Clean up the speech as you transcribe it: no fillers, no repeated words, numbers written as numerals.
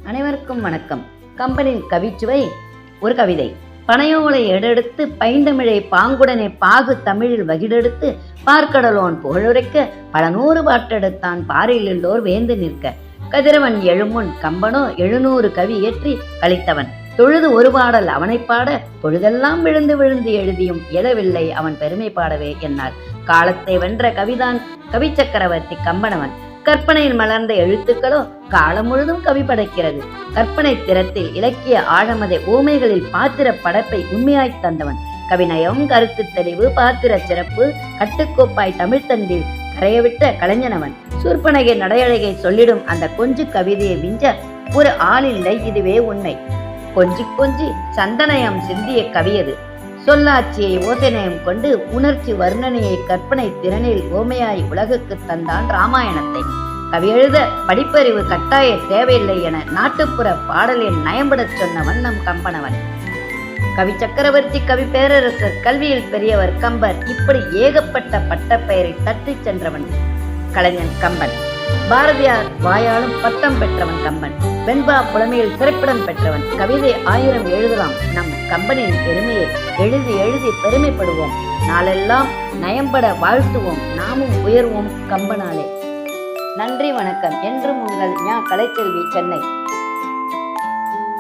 அனைவருக்கும் வணக்கம். கம்பனின் கவிச்சுவை ஒரு கவிதை. பனையோலை எடெடுத்து பைந்தமிழை பாங்குடனே பாகு தமிழில் வகிடெடுத்து பார்க்கடலோன் புகழுரைக்க பல நூறு பாட்டெடுத்தான் பாறையில் உள்ளோர் வேந்து நிற்க. கதிரவன் எழுமுன் கம்பனோ 700 கவி ஏற்றி கழித்தவன் தொழுது ஒரு பாடல் அவனை பாட பொழுதெல்லாம் விழுந்து விழுந்து எழுதியும் எழவில்லை அவன் பெருமை பாடவே என்னார். காலத்தை வென்ற கவிதான் கவி சக்கரவர்த்தி கம்பனவன். கற்பனையில் மலர்ந்த எழுத்துக்களோ காலம் முழுதும் கவி படைக்கிறது. கற்பனை திறத்தில் இலக்கிய ஆழமதை ஊமைகளில் பாத்திர படைப்பை உண்மையாய் தந்தவன். கவிநயம், கருத்து தெளிவு, பாத்திர சிறப்பு, கட்டுக்கோப்பாய் தமிழ்த்தண்டில் கரையவிட்ட கலைஞனவன். சூர்பனகை நடையழகை சொல்லிடும் அந்த கொஞ்சு கவிதையை விஞ்ச ஒரு ஆளில்லை, இதுவே உண்மை. கொஞ்சி கொஞ்சி சந்தனயம் சிந்திய கவியது. சொல்லாட்சியை ஓசனையம் கொண்டு உணர்ச்சி வர்ணனையை கற்பனை திறனில் ஓமையாய் உலகுக்கு தந்தான் ராமாயணத்தை. கவி எழுத படிப்பறிவு கட்டாய தேவையில்லை என நாட்டுப்புற பாடலின் நயம்படச் சொன்னவன் நம் கம்பனவன். கவி சக்கரவர்த்தி, கவி பேரரசர், கல்வியில் பெரியவர் கம்பர், இப்படி ஏகப்பட்ட பட்டப்பெயரை தட்டிச் சென்றவன் கலைஞன் கம்பன். பாரதியார் வாயாலும் பட்டம் பெற்றவன் கம்பன். வெண்பா புலமையில் சிறப்பிடம் பெற்றவன். கவிதை 1000 எழுதலாம். நம் கம்பனின் பெருமையை எழுதி எழுதி பெருமைப்படுவோம். நாளெல்லாம் நயம்பட வாழ்த்துவோம். நாமும் உயர்வோம் கம்பனாலே. நன்றி, வணக்கம். என்றும் உங்கள் ஞா கலைச்செல்வி, சென்னை.